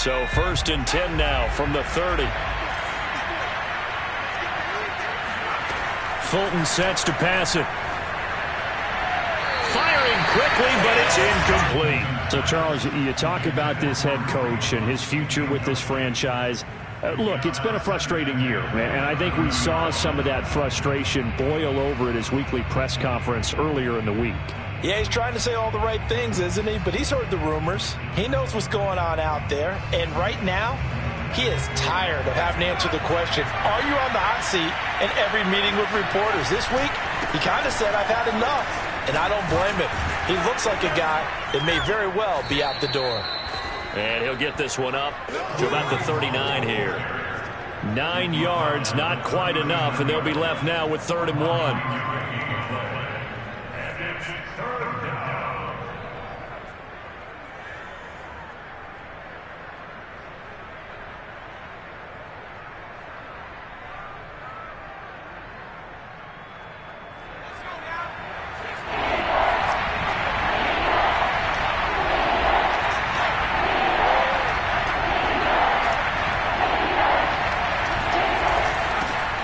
So 1st and 10 now from the 30. Fulton sets to pass it. Firing quickly, but it's incomplete. So, Charles, you talk about this head coach and his future with this franchise. Look, it's been a frustrating year, and I think we saw some of that frustration boil over at his weekly press conference earlier in the week. Yeah, he's trying to say all the right things, isn't he? But he's heard the rumors. He knows what's going on out there. And right now, he is tired of having to answer the question, are you on the hot seat in every meeting with reporters? This week, he kind of said, I've had enough. And I don't blame him. He looks like a guy that may very well be out the door. And he'll get this one up to about the 39 here. 9 yards, not quite enough, and they'll be left now with 3rd and 1.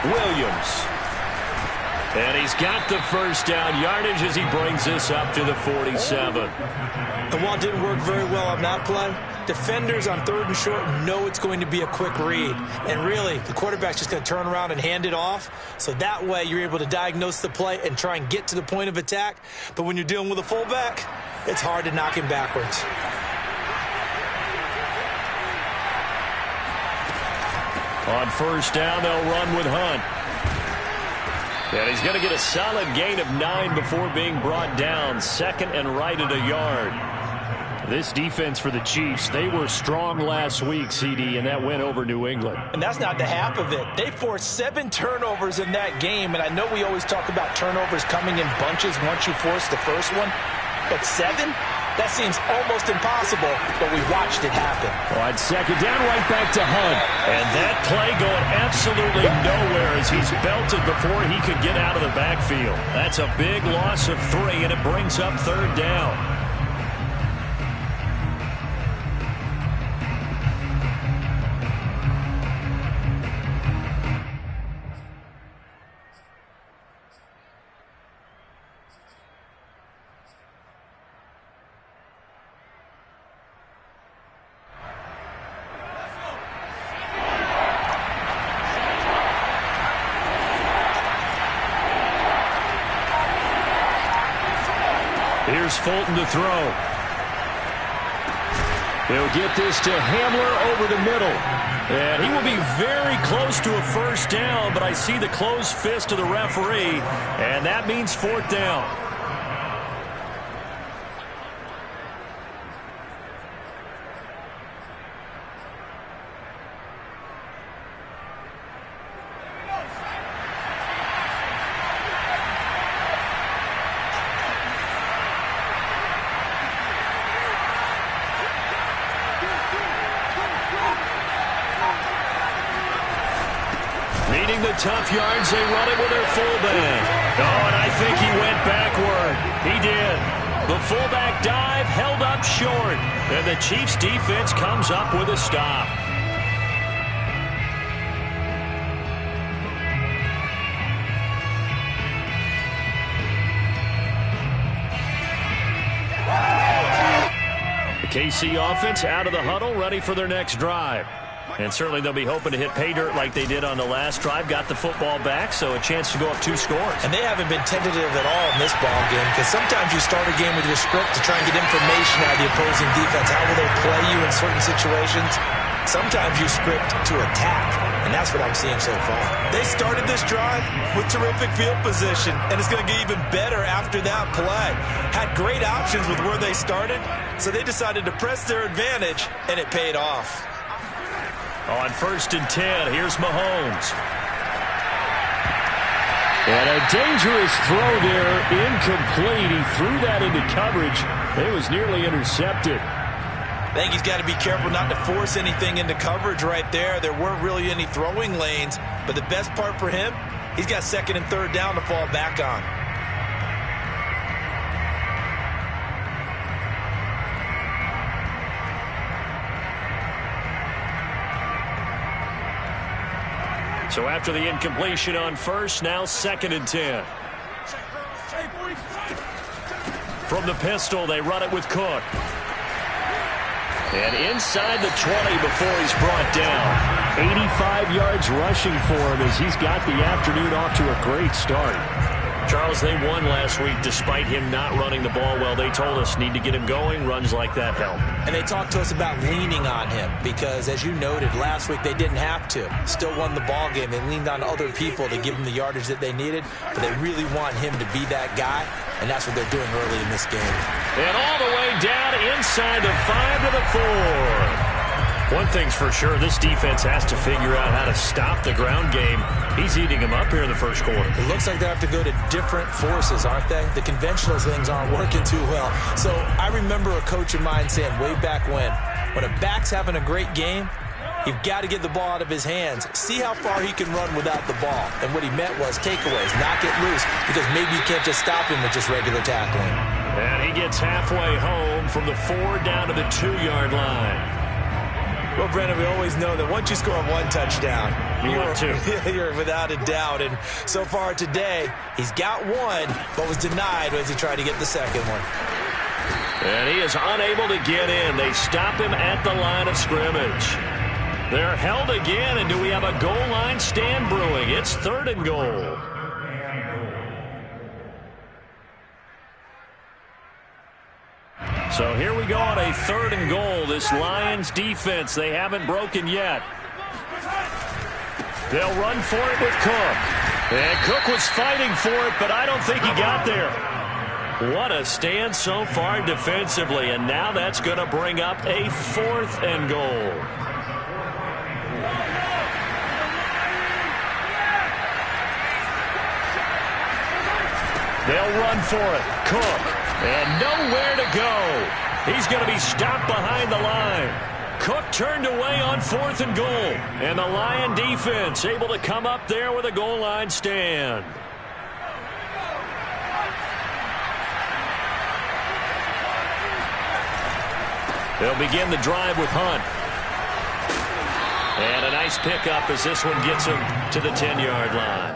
Williams. And he's got the first down yardage as he brings this up to the 47. And while it didn't work very well on that play, defenders on 3rd and short know it's going to be a quick read. And really, the quarterback's just going to turn around and hand it off. So that way you're able to diagnose the play and try and get to the point of attack. But when you're dealing with a fullback, it's hard to knock him backwards. On 1st down, they'll run with Hunt. And he's going to get a solid gain of 9 before being brought down. 2nd and right at a yard. This defense for the Chiefs, they were strong last week, CD, and that went over New England. And that's not the half of it. They forced 7 turnovers in that game, and I know we always talk about turnovers coming in bunches once you force the first one, but 7? That seems almost impossible, but we watched it happen. On 2nd down, right back to Hunt. And that play going absolutely nowhere as he's belted before he could get out of the backfield. That's a big loss of 3, and it brings up 3rd down. Here's Fulton to throw. He'll get this to Hamler over the middle. And he will be very close to a first down, but I see the closed fist of the referee, and that means 4th down. Needing the tough yards, they run it with their fullback. Oh, and I think he went backward. He did. The fullback dive held up short. And the Chiefs defense comes up with a stop. The KC offense out of the huddle, ready for their next drive. And certainly they'll be hoping to hit pay dirt like they did on the last drive. Got the football back, so a chance to go up 2 scores. And they haven't been tentative at all in this ball game, because sometimes you start a game with your script to try and get information out of the opposing defense. How will they play you in certain situations? Sometimes you script to attack, and that's what I'm seeing so far. They started this drive with terrific field position, and it's going to get even better after that play. Had great options with where they started, so they decided to press their advantage, and it paid off. On 1st and 10, here's Mahomes. And a dangerous throw there, incomplete. He threw that into coverage. It was nearly intercepted. I think he's got to be careful not to force anything into coverage right there. There weren't really any throwing lanes, but the best part for him, he's got 2nd and 3rd down to fall back on. So after the incompletion on first, now 2nd and 10. From the pistol, they run it with Cook. And inside the 20 before he's brought down. 85 yards rushing for him as he's got the afternoon off to a great start. Charles, they won last week despite him not running the ball well. They told us need to get him going. Runs like that help. And they talked to us about leaning on him because, as you noted, last week they didn't have to. Still won the ball game. They leaned on other people to give them the yardage that they needed, but they really want him to be that guy, and that's what they're doing early in this game. And all the way down inside the 5 to the 4. One thing's for sure, this defense has to figure out how to stop the ground game. He's eating them up here in the first quarter. It looks like they have to go to different forces, aren't they? The conventional things aren't working too well. So I remember a coach of mine saying way back when a back's having a great game, you've got to get the ball out of his hands. See how far he can run without the ball. And what he meant was takeaways, knock it loose, because maybe you can't just stop him with just regular tackling. And he gets halfway home from the 4 down to the 2-yard line. Well, Brennan, we always know that once you score one touchdown, you're without a doubt. And so far today, he's got one, but was denied as he tried to get the second one. And he is unable to get in. They stop him at the line of scrimmage. They're held again, and do we have a goal line stand brewing? It's 3rd and goal. So here we go on a 3rd and goal. This Lions defense, they haven't broken yet. They'll run for it with Cook. And Cook was fighting for it, but I don't think he got there. What a stand so far defensively, and now that's going to bring up a 4th and goal. They'll run for it. Cook. And nowhere to go. He's going to be stopped behind the line. Cook turned away on 4th and goal. And the Lion defense able to come up there with a goal line stand. They'll begin the drive with Hunt. And a nice pickup as this one gets him to the 10-yard line.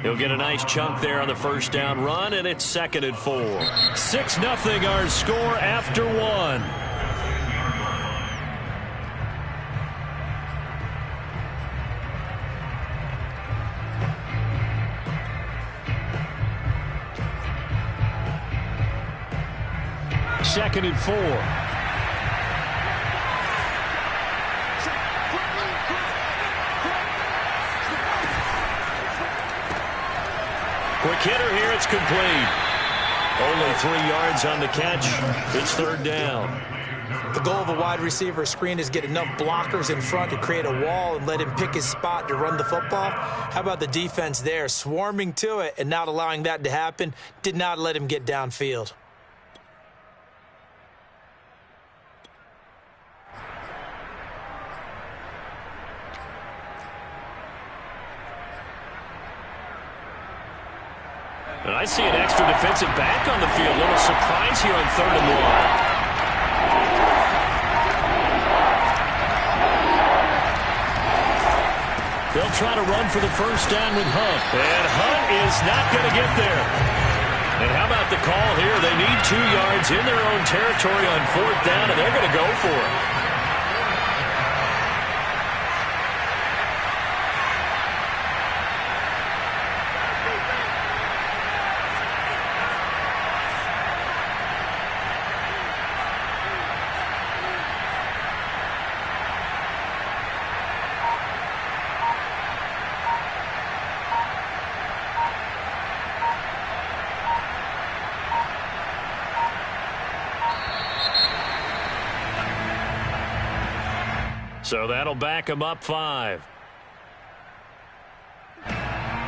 He'll get a nice chunk there on the first down run, and it's 2nd and 4. 6-0 our score after 1. Second and 4. Quick hitter here, it's complete. Only 3 yards on the catch. It's 3rd down. The goal of a wide receiver screen is get enough blockers in front to create a wall and let him pick his spot to run the football. How about the defense there, swarming to it and not allowing that to happen? Did not let him get downfield. And I see an extra defensive back on the field. A little surprise here on 3rd and 1. They'll try to run for the first down with Hunt. And Hunt is not going to get there. And how about the call here? They need 2 yards in their own territory on 4th down, and they're going to go for it. So that'll back him up 5.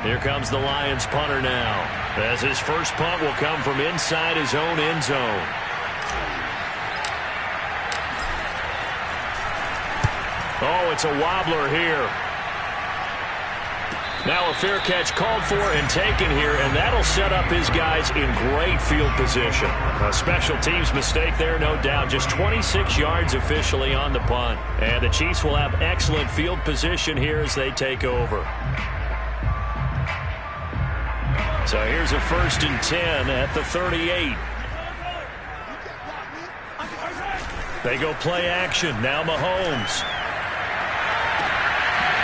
Here comes the Lions punter now, as his first punt will come from inside his own end zone. Oh, it's a wobbler here. Now a fair catch called for and taken here, and that'll set up his guys in great field position. A special teams mistake there, no doubt. Just 26 yards officially on the punt. And the Chiefs will have excellent field position here as they take over. So here's a 1st and 10 at the 38. They go play action. Now Mahomes.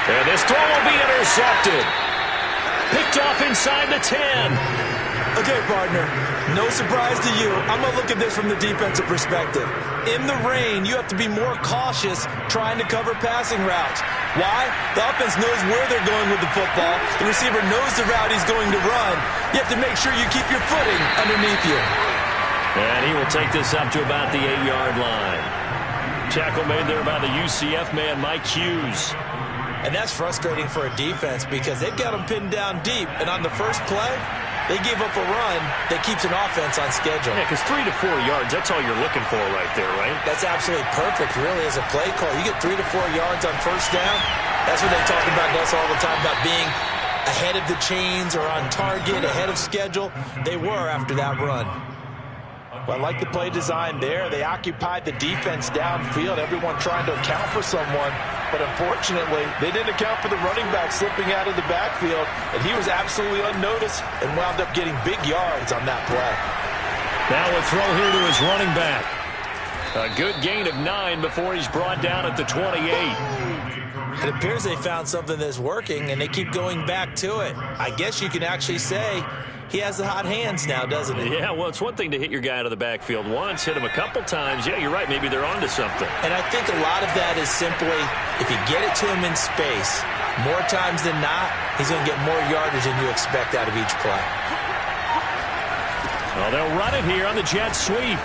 And this throw will be intercepted. Picked off inside the 10. Okay, partner, no surprise to you. I'm going to look at this from the defensive perspective. In the rain, you have to be more cautious trying to cover passing routes. Why? The offense knows where they're going with the football. The receiver knows the route he's going to run. You have to make sure you keep your footing underneath you. And he will take this up to about the 8-yard line. Tackle made there by the UCF man, Mike Hughes. And that's frustrating for a defense because they've got them pinned down deep. And on the first play, they give up a run that keeps an offense on schedule. Yeah, because 3 to 4 yards, that's all you're looking for right there, right? That's absolutely perfect, really, as a play call. You get 3 to 4 yards on first down. That's what they talk about us all the time, about being ahead of the chains or on target, ahead of schedule. They were after that run. Well, I like the play design there. They occupied the defense downfield, everyone trying to account for someone. But unfortunately, they didn't account for the running back slipping out of the backfield, and he was absolutely unnoticed and wound up getting big yards on that play. Now a throw here to his running back. A good gain of 9 before he's brought down at the 28. It appears they found something that's working, and they keep going back to it. I guess you can actually say he has the hot hands now, doesn't he? Yeah, well, it's one thing to hit your guy out of the backfield once, hit him a couple times. Yeah, you're right. Maybe they're onto something. And I think a lot of that is simply if you get it to him in space, more times than not, he's going to get more yardage than you expect out of each play. Well, they'll run it here on the jet sweep.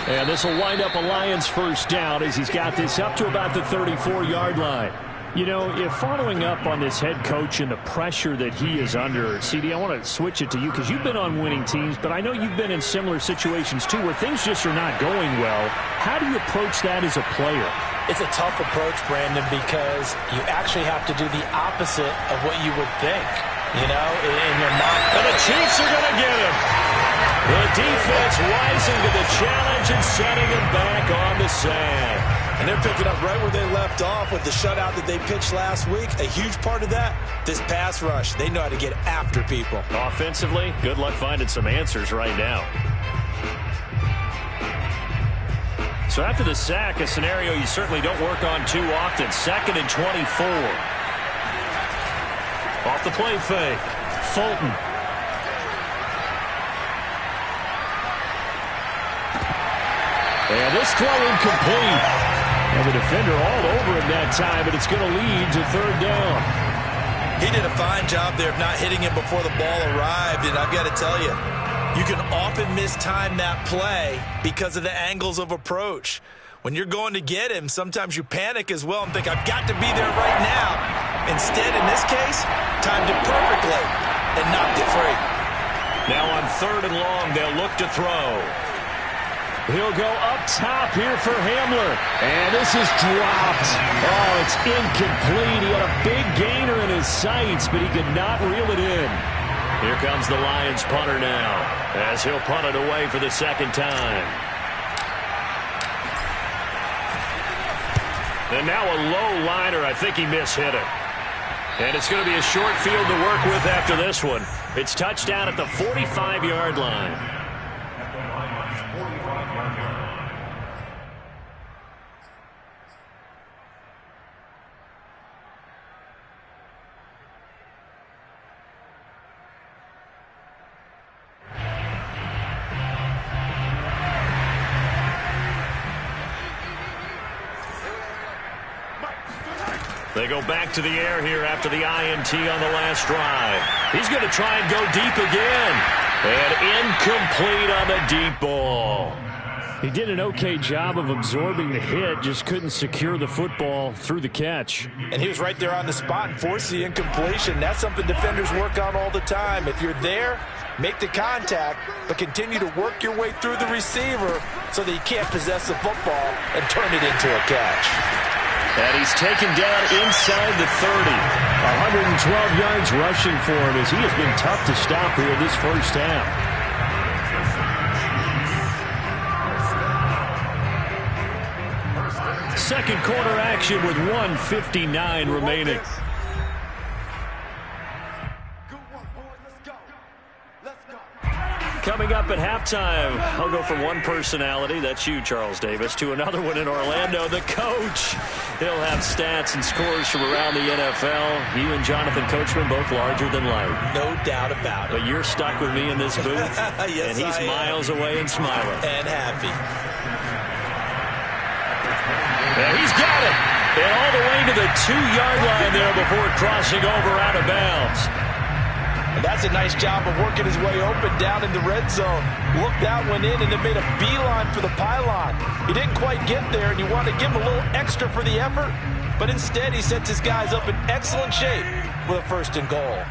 And this will wind up a Lions first down as he's got this up to about the 34-yard line. You know, if following up on this head coach and the pressure that he is under, CD, I want to switch it to you because you've been on winning teams, but I know you've been in similar situations too where things just are not going well. How do you approach that as a player? It's a tough approach, Brandon, because you actually have to do the opposite of what you would think, you know, in your mind. And the Chiefs are going to get him. The defense rising to the challenge and setting him back on the sand. And they're picking up right where they left off with the shutout that they pitched last week. A huge part of that, this pass rush. They know how to get after people. Offensively, good luck finding some answers right now. So after the sack, a scenario you certainly don't work on too often. 2nd and 24. Off the play fake. Fulton. And this throw incomplete. And the defender all over him that time, but it's going to lead to 3rd down. He did a fine job there of not hitting him before the ball arrived, and I've got to tell you, you can often mistime that play because of the angles of approach. When you're going to get him, sometimes you panic as well and think, I've got to be there right now. Instead, in this case, timed it perfectly and knocked it free. Now on 3rd and long, they'll look to throw. He'll go up top here for Hamler. And this is dropped. Oh, it's incomplete. He had a big gainer in his sights, but he could not reel it in. Here comes the Lions punter now, as he'll punt it away for the 2nd time. And now a low liner. I think he mishit it. And it's going to be a short field to work with after this one. It's touchdown at the 45-yard line. They go back to the air here after the INT on the last drive. He's going to try and go deep again. And incomplete on the deep ball. He did an okay job of absorbing the hit, just couldn't secure the football through the catch. And he was right there on the spot and forced the incompletion. That's something defenders work on all the time. If you're there, make the contact, but continue to work your way through the receiver so that he can't possess the football and turn it into a catch. And he's taken down inside the 30. 112 yards rushing for him as he has been tough to stop here this first half. Second quarter action with 1:59 remaining. Coming up at halftime, I'll go from one personality, that's you, Charles Davis, to another one in Orlando, the coach. He'll have stats and scores from around the NFL. You and Jonathan Coachman both larger than life. No doubt about it. But you're stuck with me in this booth, yes, and he's miles away and smiling. And happy. And he's got it. And all the way to the 2-yard line there before crossing over out of bounds. And that's a nice job of working his way open down in the red zone. Looked that one in and then made a beeline for the pylon. He didn't quite get there, and you want to give him a little extra for the effort. But instead, he sets his guys up in excellent shape with a 1st and goal.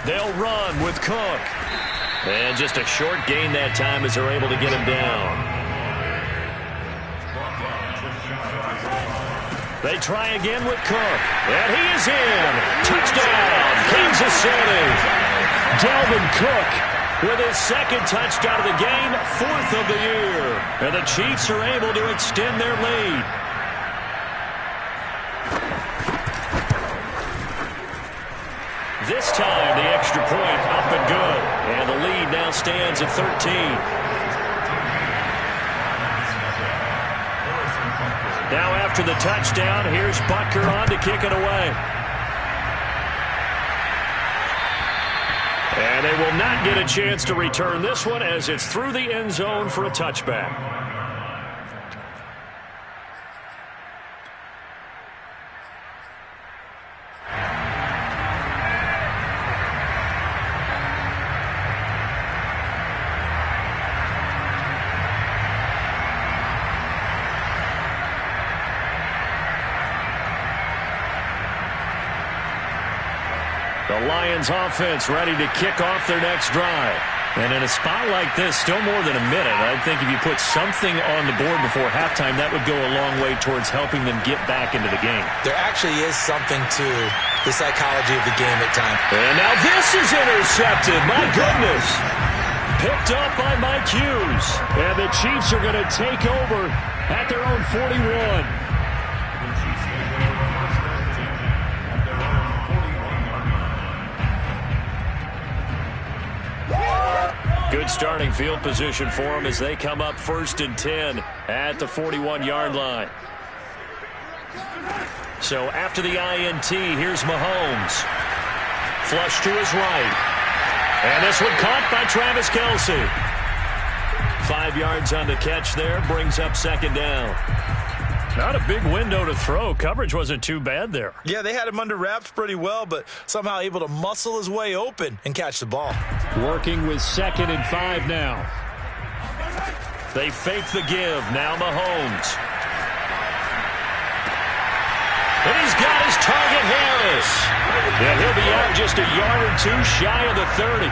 They'll run with Cook. And just a short gain that time as they're able to get him down. They try again with Cook. And he is in. Touchdown, Kansas City. Dalvin Cook with his 2nd touchdown of the game, 4th of the year. And the Chiefs are able to extend their lead. This time, the extra point up and good. And the lead now stands at 13. Now after the touchdown, here's Butker on to kick it away. And they will not get a chance to return this one as it's through the end zone for a touchback. The Lions offense ready to kick off their next drive. And in a spot like this, still more than a minute, I think if you put something on the board before halftime, that would go a long way towards helping them get back into the game. There actually is something to the psychology of the game at times. And now this is intercepted. My goodness. Picked up by Mike Hughes. And the Chiefs are going to take over at their own 41. Good starting field position for them as they come up 1st and 10 at the 41-yard line. So after the INT, here's Mahomes. Flush to his right. And this one caught by Travis Kelce. 5 yards on the catch there, brings up 2nd down. Not a big window to throw. Coverage wasn't too bad there. Yeah, they had him under wraps pretty well, but somehow able to muscle his way open and catch the ball. Working with 2nd and 5 now. They fake the give. Now Mahomes. And he's got his target, Harris. And he'll be out just a yard or 2 shy of the 30.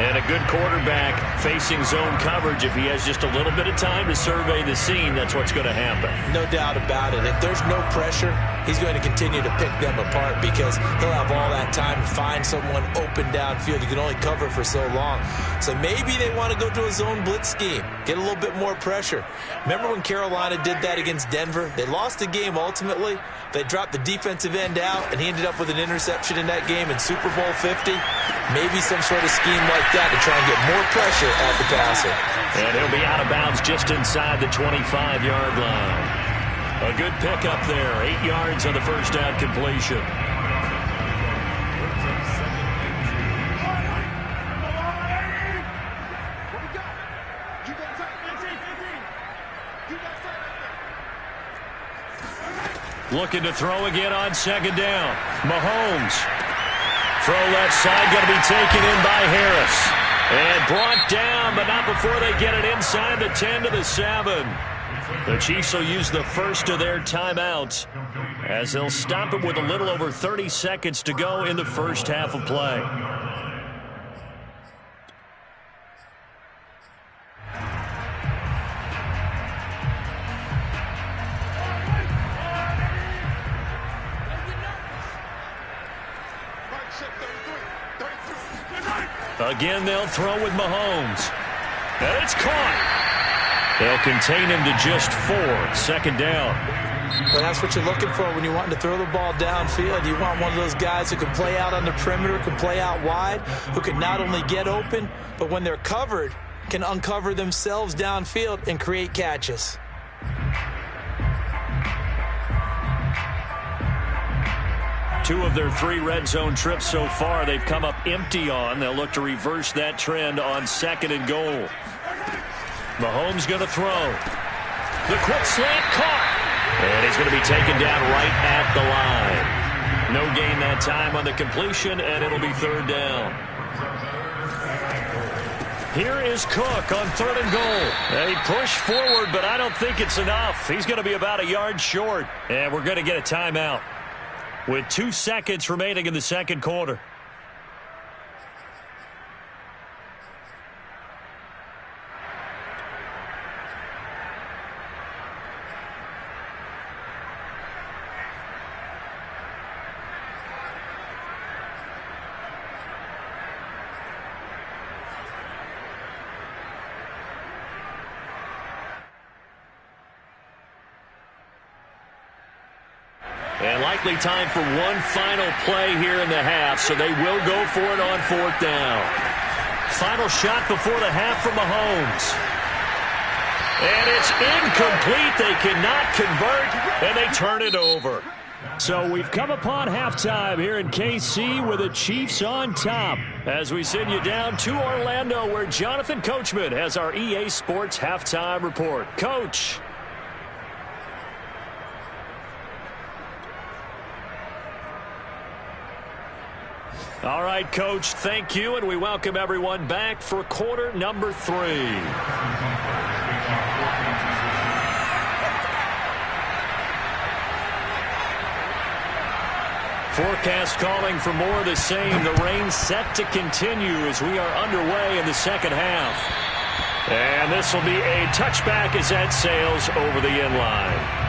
And a good quarterback facing zone coverage. If he has just a little bit of time to survey the scene, that's what's going to happen. No doubt about it. If there's no pressure, he's going to continue to pick them apart because he'll have all that time to find someone open downfield. He can only cover for so long. So maybe they want to go to a zone blitz scheme, get a little bit more pressure. Remember when Carolina did that against Denver? They lost the game ultimately. They dropped the defensive end out, and he ended up with an interception in that game in Super Bowl 50. Maybe some sort of scheme like that to try and get more pressure at the passer. And he'll be out of bounds just inside the 25-yard line. A good pickup there. 8 yards on the first down completion. Looking to throw again on 2nd down. Mahomes. Throw left side, going to be taken in by Harris. And brought down, but not before they get it inside the 10 to the 7. The Chiefs will use the first of their timeouts as they'll stop it with a little over 30 seconds to go in the first half of play. Again, they'll throw with Mahomes. And it's caught. They'll contain him to just 4. 2nd down. Well, that's what you're looking for when you're wanting to throw the ball downfield. You want one of those guys who can play out on the perimeter, can play out wide, who can not only get open, but when they're covered, can uncover themselves downfield and create catches. Two of their 3 red zone trips so far, they've come up empty on. They'll look to reverse that trend on 2nd and goal. Mahomes going to throw. The quick slant caught. And he's going to be taken down right at the line. No gain that time on the completion, and it'll be 3rd down. Here is Cook on 3rd and goal. He pushed forward, but I don't think it's enough. He's going to be about a yard short, and we're going to get a timeout with 2 seconds remaining in the 2nd quarter. And likely time for one final play here in the half, so they will go for it on 4th down. Final shot before the half from Mahomes. And it's incomplete. They cannot convert, and they turn it over. So we've come upon halftime here in KC with the Chiefs on top. As we send you down to Orlando, where Jonathan Coachman has our EA Sports halftime report. Coach. All right, Coach, thank you, and we welcome everyone back for quarter number 3. Forecast calling for more of the same. The rain set to continue as we are underway in the 2nd half. And this will be a touchback as that sails over the end line.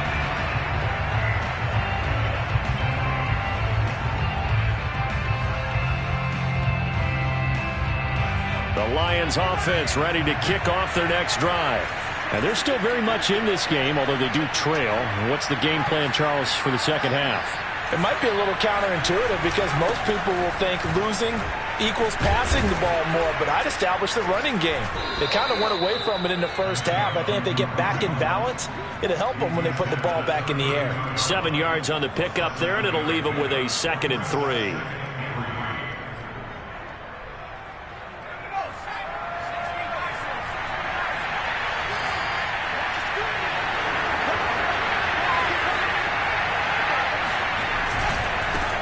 The Lions offense ready to kick off their next drive. And they're still very much in this game, although they do trail. What's the game plan, Charles, for the 2nd half? It might be a little counterintuitive because most people will think losing equals passing the ball more, but I'd establish the running game. They kind of went away from it in the 1st half. I think if they get back in balance, it'll help them when they put the ball back in the air. 7 yards on the pickup there, and it'll leave them with a 2nd and 3.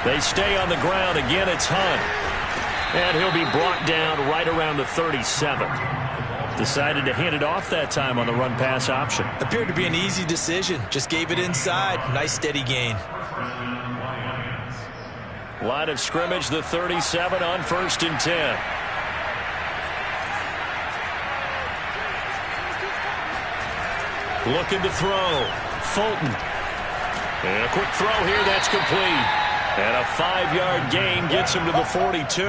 They stay on the ground. Again, it's Hunt. And he'll be brought down right around the 37. Decided to hand it off that time on the run-pass option. Appeared to be an easy decision. Just gave it inside. Nice steady gain. Line of scrimmage, the 37 on 1st and 10. Looking to throw. Fulton. And a quick throw here. That's complete. And a 5-yard gain gets him to the 42.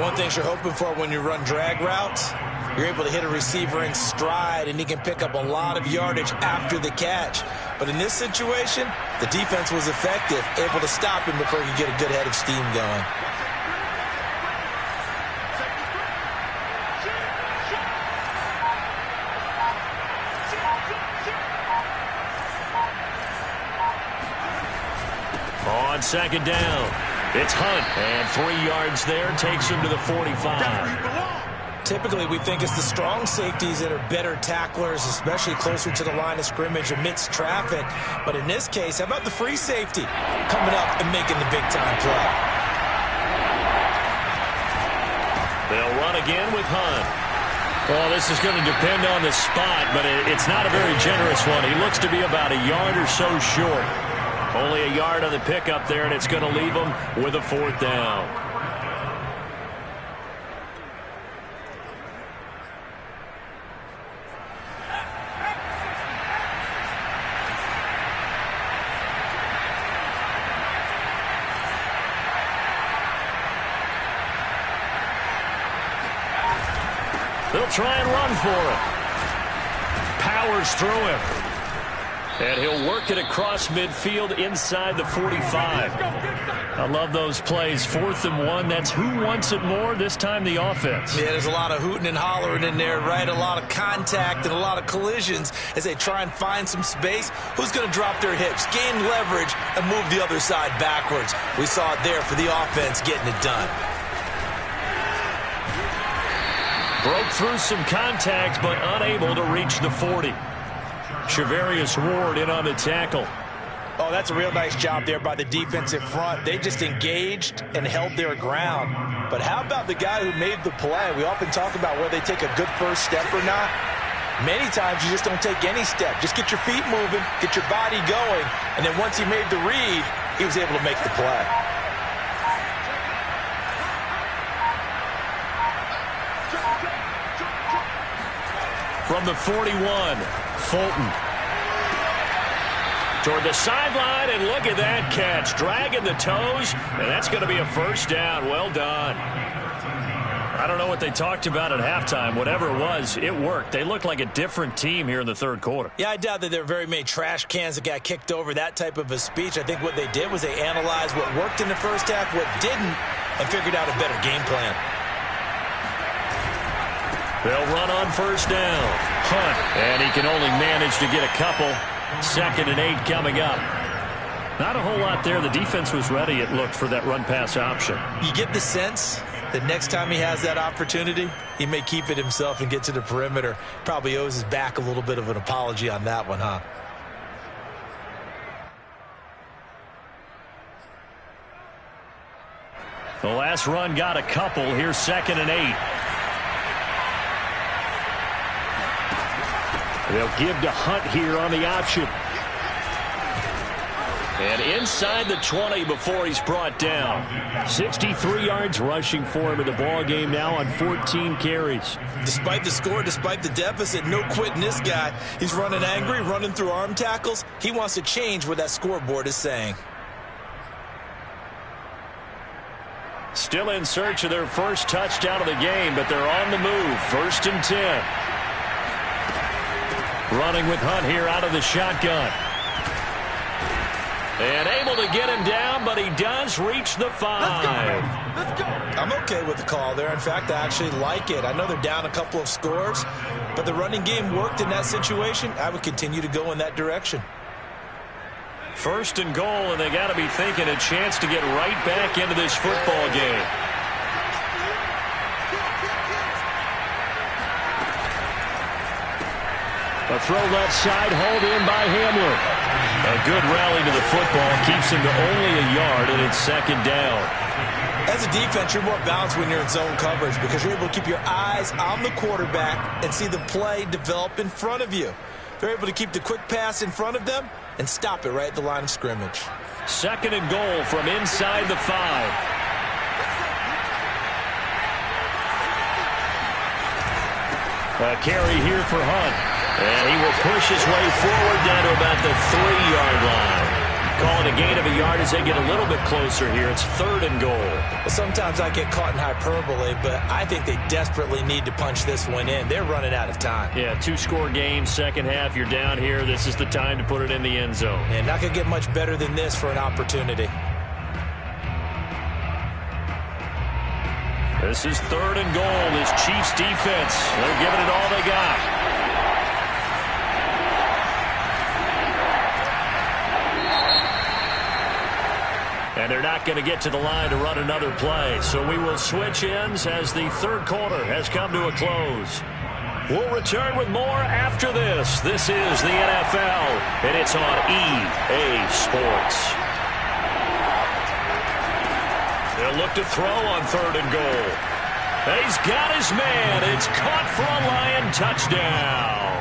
One thing you're hoping for when you run drag routes, you're able to hit a receiver in stride, and he can pick up a lot of yardage after the catch. But in this situation, the defense was effective, able to stop him before he could get a good head of steam going. On 2nd down, it's Hunt, and 3 yards there takes him to the 45. Typically, we think it's the strong safeties that are better tacklers, especially closer to the line of scrimmage amidst traffic. But in this case, how about the free safety coming up and making the big-time play? They'll run again with Hunt. Well, this is going to depend on the spot, but it's not a very generous one. He looks to be about a yard or so short. Only a yard on the pickup there, and it's going to leave him with a 4th down. They'll try and run for it. Powers through him. And he'll work it across midfield inside the 45. I love those plays. 4th and 1. That's who wants it more. This time the offense. Yeah, there's a lot of hooting and hollering in there, right? A lot of contact and a lot of collisions as they try and find some space. Who's going to drop their hips, gain leverage, and move the other side backwards? We saw it there for the offense getting it done. Broke through some contact, but unable to reach the 40. Shavarius Ward in on the tackle. Oh, that's a real nice job there by the defensive front. They just engaged and held their ground. But how about the guy who made the play? We often talk about whether they take a good first step or not. Many times you just don't take any step. Just get your feet moving, get your body going, and then once he made the read, he was able to make the play. From the 41, Fulton. Toward the sideline, and look at that catch. Dragging the toes, and that's going to be a first down. Well done. I don't know what they talked about at halftime. Whatever it was, it worked. They looked like a different team here in the third quarter. Yeah, I doubt that there were very many trash cans that got kicked over, that type of a speech. I think what they did was they analyzed what worked in the first half, what didn't, and figured out a better game plan. They'll run on first down. Hunt. And he can only manage to get a couple. 2nd and 8 coming up. Not a whole lot there. The defense was ready, it looked, for that run-pass option. You get the sense that next time he has that opportunity, he may keep it himself and get to the perimeter. Probably owes his back a little bit of an apology on that one, huh? The last run got a couple. Here's 2nd and 8. They'll give to Hunt here on the option. And inside the 20 before he's brought down. 63 yards rushing for him in the ball game now on 14 carries. Despite the score, despite the deficit, no quitting this guy. He's running angry, running through arm tackles. He wants to change what that scoreboard is saying. Still in search of their first touchdown of the game, but they're on the move. 1st and 10. Running with Hunt here out of the shotgun. And able to get him down, but he does reach the 5. Let's go. I'm okay with the call there. In fact, I actually like it. I know they're down a couple of scores, but the running game worked in that situation. I would continue to go in that direction. 1st and goal, and they got to be thinking a chance to get right back into this football game. A throw left side, hauled in by Hamler. A good rally to the football keeps him to only a yard, and it's 2nd down. As a defense, you're more balanced when you're in zone coverage because you're able to keep your eyes on the quarterback and see the play develop in front of you. They're able to keep the quick pass in front of them and stop it right at the line of scrimmage. 2nd and goal from inside the 5. A carry here for Hunt. And he will push his way forward down to about the 3-yard line. Calling a gain of a yard as they get a little bit closer here. It's 3rd and goal. Well, sometimes I get caught in hyperbole, but I think they desperately need to punch this one in. They're running out of time. Yeah, 2-score game, second half. You're down here. This is the time to put it in the end zone. And not going to get much better than this for an opportunity. This is 3rd and goal. This Chiefs defense, they're giving it all they got. And they're not going to get to the line to run another play. So we will switch ends as the third quarter has come to a close. We'll return with more after this. This is the NFL, and it's on EA Sports. They'll look to throw on 3rd and goal. And he's got his man. It's caught for a Lion touchdown.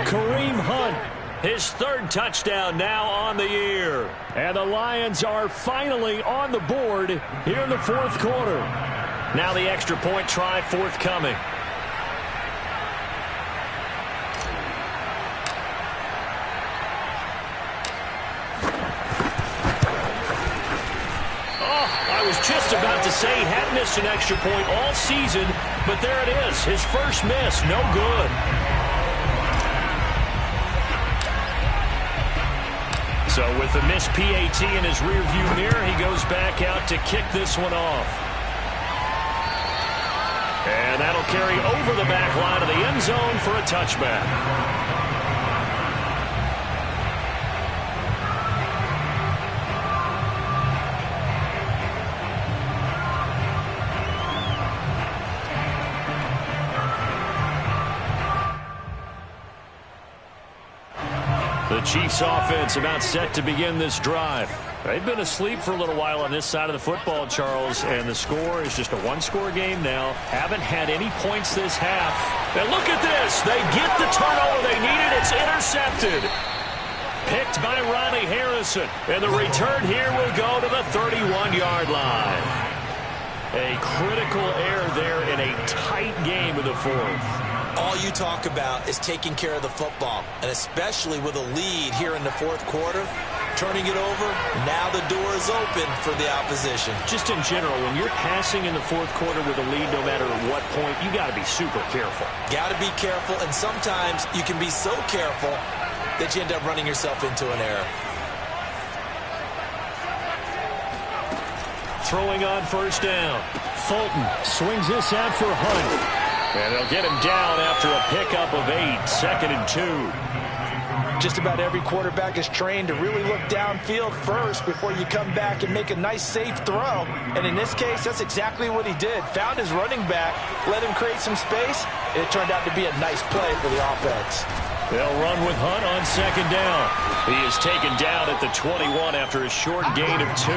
Kareem Hunt. His 3rd touchdown now on the year. And the Lions are finally on the board here in the 4th quarter. Now the extra point try forthcoming. Oh, I was just about to say he hadn't missed an extra point all season, but there it is. His first miss, no good. So with the missed PAT in his rearview mirror, he goes back out to kick this one off. And that'll carry over the back line of the end zone for a touchback. The Chiefs offense about set to begin this drive. They've been asleep for a little while on this side of the football, Charles, and the score is just a one-score game now. Haven't had any points this half. And look at this. They get the turnover they needed. It's intercepted. Picked by Ronnie Harrison. And the return here will go to the 31-yard line. A critical error there in a tight game of the fourth. All you talk about is taking care of the football, and especially with a lead here in the fourth quarter, turning it over, now the door is open for the opposition. Just in general, when you're passing in the fourth quarter with a lead, no matter at what point, you got to be super careful. Got to be careful, and sometimes you can be so careful that you end up running yourself into an error. Throwing on first down. Fulton swings this out for Hunt. And they'll get him down after a pickup of 8, 2nd and 2. Just about every quarterback is trained to really look downfield first before you come back and make a nice, safe throw. And in this case, that's exactly what he did. Found his running back, let him create some space, and it turned out to be a nice play for the offense. They'll run with Hunt on 2nd down. He is taken down at the 21 after a short gain of 2.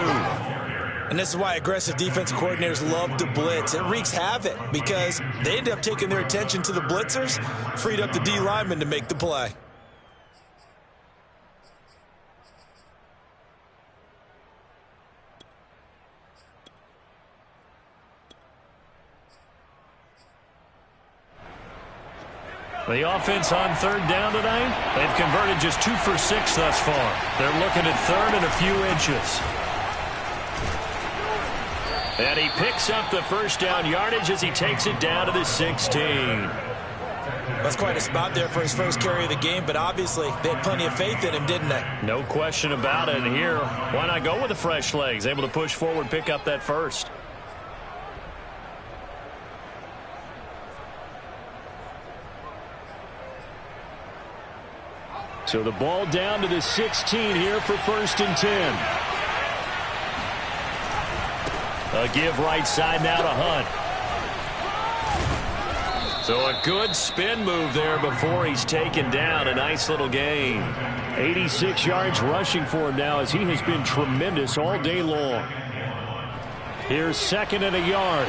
And this is why aggressive defensive coordinators love to blitz. It wreaks havoc because they end up taking their attention to the blitzers, freed up the D lineman to make the play. The offense on 3rd down tonight, they've converted just 2 for 6 thus far. They're looking at 3rd and a few inches. And he picks up the first down yardage as he takes it down to the 16. That's quite a spot there for his first carry of the game, but obviously they had plenty of faith in him, didn't they? No question about it. And here, why not go with the fresh legs? Able to push forward, pick up that first. So the ball down to the 16 here for 1st and 10. A give right side now to Hunt. So a good spin move there before he's taken down. A nice little gain. 86 yards rushing for him now as he has been tremendous all day long. Here's 2nd and a yard.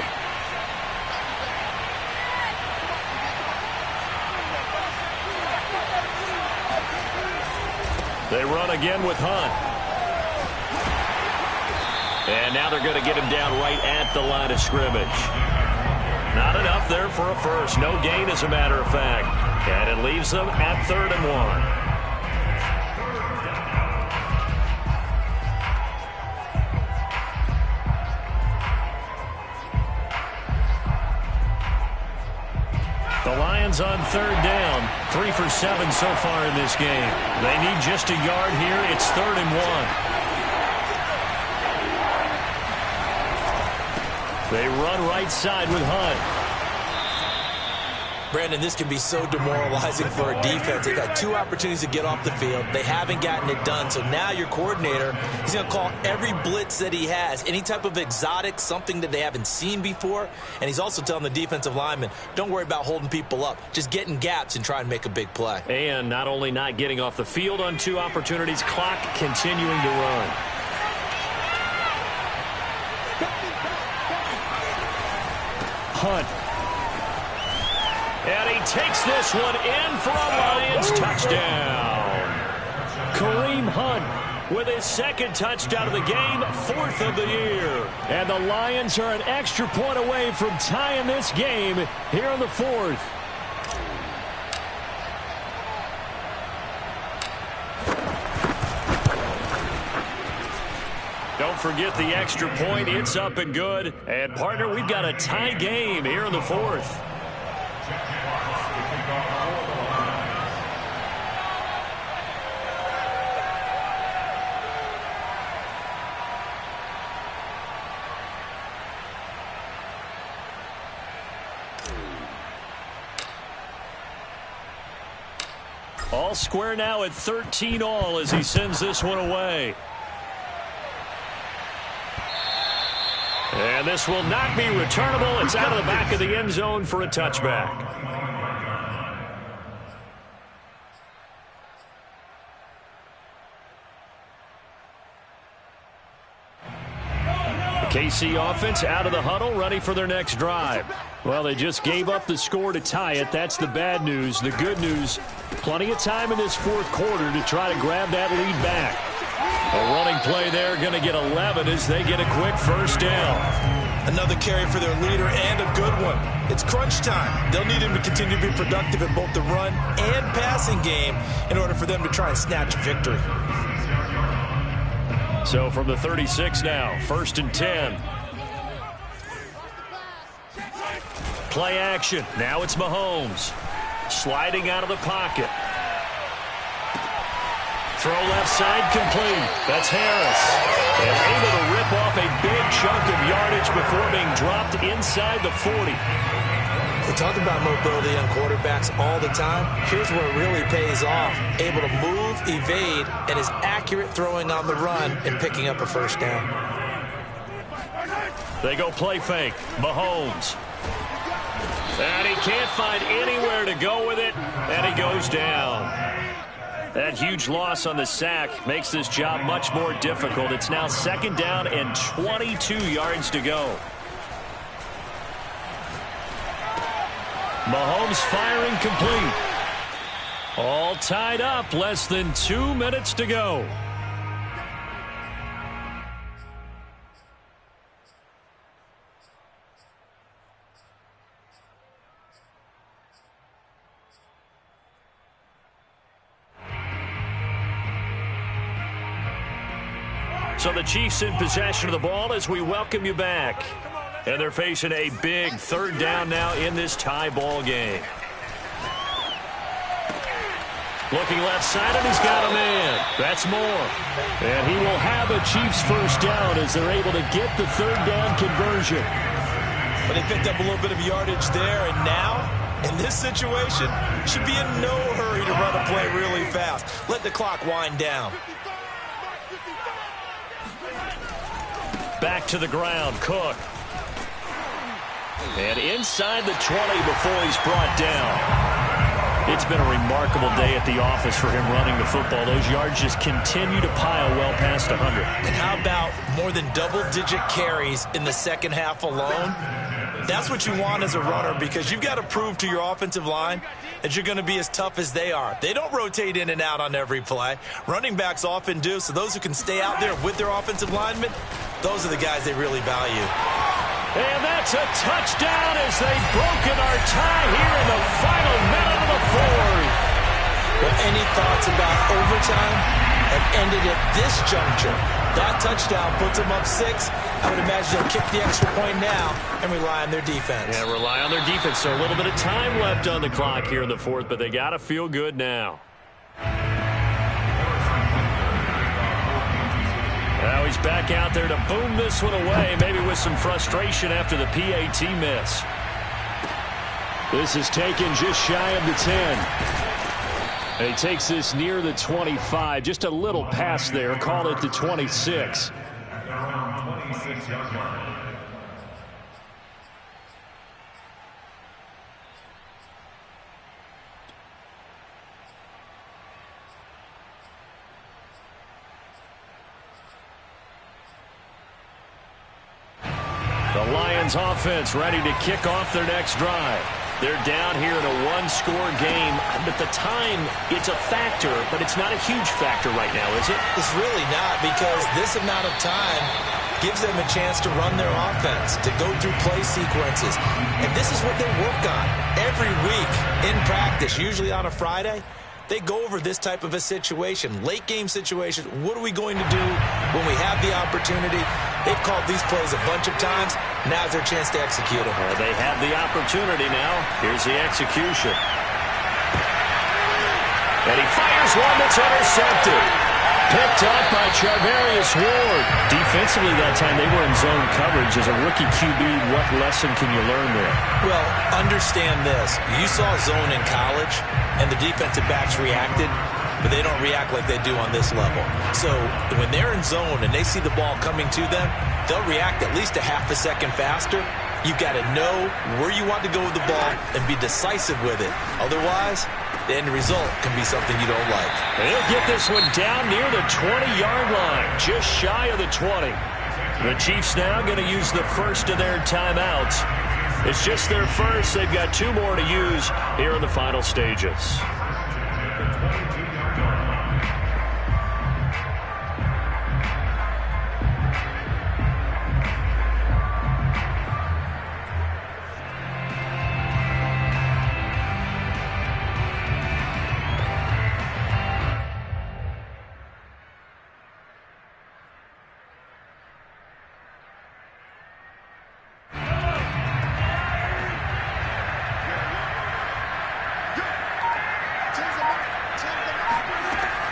They run again with Hunt. And now they're going to get him down right at the line of scrimmage. Not enough there for a first. No gain, as a matter of fact. And it leaves them at 3rd and 1. The Lions on 3rd down. 3 for 7 so far in this game. They need just a yard here. It's 3rd and 1. They run right side with Hunt. Brandon, this can be so demoralizing for a defense. They've had 2 opportunities to get off the field. They haven't gotten it done. So now your coordinator, he's going to call every blitz that he has, any type of exotic, something that they haven't seen before. And he's also telling the defensive lineman, don't worry about holding people up. Just get in gaps and try and make a big play. And not only not getting off the field on 2 opportunities, clock continuing to run. Hunt. And he takes this one in for a Lions touchdown. Kareem Hunt with his 2nd touchdown of the game, 4th of the year. And the Lions are an extra point away from tying this game here in the 4th. Don't don't forget the extra point. It's up and good. And, partner, we've got a tie game here in the fourth. All square now at 13-all as he sends this one away. And this will not be returnable. It's out of the back of the end zone for a touchback. The KC offense out of the huddle, ready for their next drive. Well, they just gave up the score to tie it. That's the bad news. The good news, plenty of time in this fourth quarter to try to grab that lead back. A running play there, going to get 11 as they get a quick first down. Another carry for their leader and a good one. It's crunch time. They'll need him to continue to be productive in both the run and passing game in order for them to try and snatch a victory. So from the 36 now, 1st and 10. Play action. Now it's Mahomes. Sliding out of the pocket. Throw left side complete. That's Harris. And able to rip off a big chunk of yardage before being dropped inside the 40. We talk about mobility on quarterbacks all the time. Here's where it really pays off. Able to move, evade, and is accurate throwing on the run and picking up a first down. They go play fake. Mahomes. And he can't find anywhere to go with it, and he goes down. That huge loss on the sack makes this job much more difficult. It's now 2nd down and 22 yards to go. Mahomes firing complete. All tied up, less than 2 minutes to go. So the Chiefs in possession of the ball as we welcome you back. And they're facing a big 3rd down now in this tie ball game. Looking left side, and he's got a man. That's Moore. And he will have a Chiefs first down as they're able to get the 3rd down conversion. But they picked up a little bit of yardage there, and now, in this situation, should be in no hurry to run a play really fast. Let the clock wind down. Back to the ground, Cook. And inside the 20 before he's brought down. It's been a remarkable day at the office for him running the football. Those yards just continue to pile well past 100. And how about more than double-digit carries in the second half alone? That's what you want as a runner, because you've got to prove to your offensive line that you're going to be as tough as they are. They don't rotate in and out on every play. Running backs often do, so those who can stay out there with their offensive linemen, those are the guys they really value. And that's a touchdown as they've broken our tie here in the final minute of the fourth. Well, any thoughts about overtime have ended at this juncture. That touchdown puts them up 6. I would imagine they'll kick the extra point now and rely on their defense. Yeah, rely on their defense. So a little bit of time left on the clock here in the fourth, but they got to feel good now. Now he's back out there to boom this one away, maybe with some frustration after the PAT miss. This is taken just shy of the 10. And he takes this near the 25. Just a little pass there. Call it the 26. The Lions offense ready to kick off their next drive. They're down here in a one-score game. At the time, it's a factor, but it's not a huge factor right now, is it? It's really not, because this amount of time gives them a chance to run their offense, to go through play sequences. And this is what they work on every week in practice, usually on a Friday. they go over this type of a situation, late game situation. What are we going to do when we have the opportunity? They've called these plays a bunch of times. Now's their chance to execute them. Well, they have the opportunity now. Here's the execution. And he fires one that's intercepted. Picked up by Charvarius Ward. Defensively that time, they were in zone coverage. As a rookie QB, what lesson can you learn there? Well, understand this. You saw zone in college, and the defensive backs reacted, but they don't react like they do on this level. So when they're in zone and they see the ball coming to them, they'll react at least a half a second faster. You've got to know where you want to go with the ball and be decisive with it. Otherwise, the end result can be something you don't like. They'll get this one down near the 20-yard line, just shy of the 20. The Chiefs now going to use the first of their timeouts. It's just their first. They've got 2 more to use here in the final stages.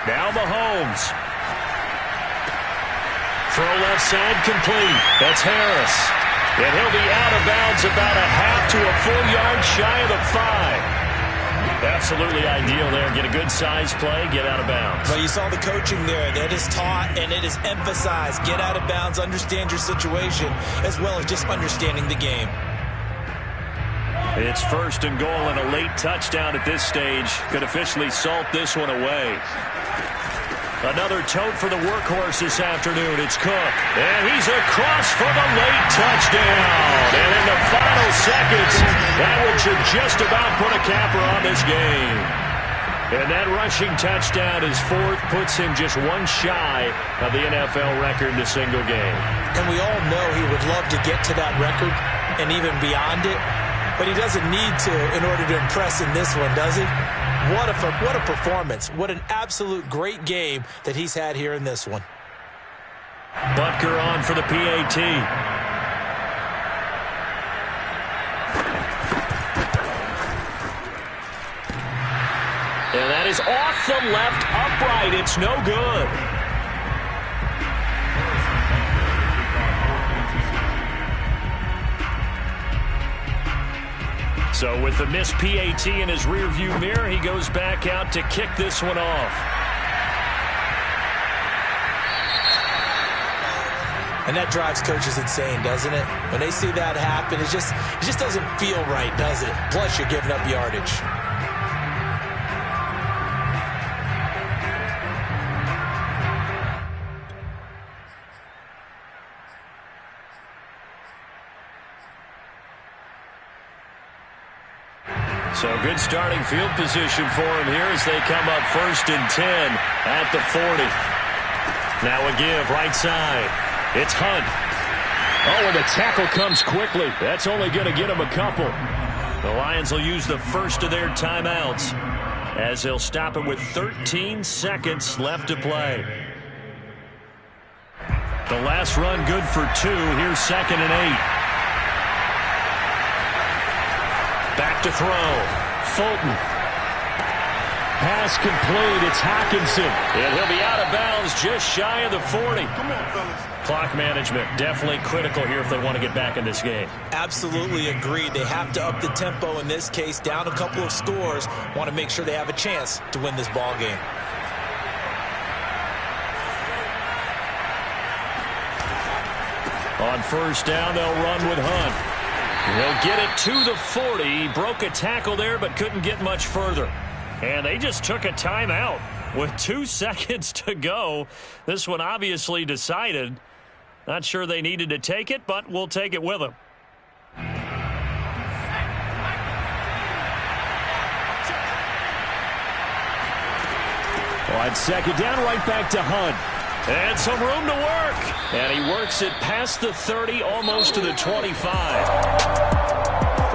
Now Mahomes. Throw left side complete. That's Harris. And he'll be out of bounds about a half to a full yard shy of the 5. Absolutely ideal there. Get a good size play, get out of bounds. Well, you saw the coaching there. That is taught and it is emphasized. Get out of bounds, understand your situation, as well as just understanding the game. It's first and goal and a late touchdown at this stage. Could officially salt this one away. Another tote for the workhorse this afternoon. It's Cook. And he's across for the late touchdown. And in the final seconds, that one should just about put a capper on this game. And that rushing touchdown, his 4th, puts him just 1 shy of the NFL record in a single game. And we all know he would love to get to that record and even beyond it. But he doesn't need to in order to impress in this one, does he? What a performance. What an absolute great game that he's had here in this one. Butker on for the PAT. And that is off the left upright. It's no good. So with the missed PAT in his rearview mirror, he goes back out to kick this one off. And that drives coaches insane, doesn't it? When they see that happen, it just doesn't feel right, does it? Plus, you're giving up yardage. So good starting field position for him here as they come up 1st and 10 at the 40. Now a give right side. It's Hunt. Oh, and the tackle comes quickly. That's only going to get him a couple. The Lions will use the first of their timeouts as they'll stop it with 13 seconds left to play. The last run good for 2. Here's 2nd and 8. Back to throw. Fulton. Pass complete. It's Hockenson. And he'll be out of bounds just shy of the 40. Come on, fellas. Clock management definitely critical here if they want to get back in this game. Absolutely agreed. They have to up the tempo in this case. Down a couple of scores. Want to make sure they have a chance to win this ball game. On 1st down, they'll run with Hunt. They'll get it to the 40. He broke a tackle there, but couldn't get much further. And they just took a timeout with 2 seconds to go. This one obviously decided. Not sure they needed to take it, but we'll take it with them. On 2nd down, right back to Hunt. And some room to work. And he works it past the 30, almost to the 25.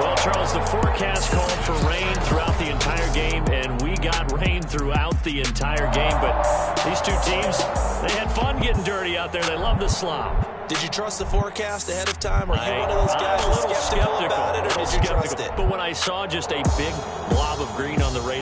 Well, Charles, the forecast called for rain throughout the entire game, and we got rain throughout the entire game. But these two teams, they had fun getting dirty out there. They love the slop. Did you trust the forecast ahead of time? Are you one of those guys that's skeptical about it, or did you trust it? But when I saw just a big blob of green on the radar,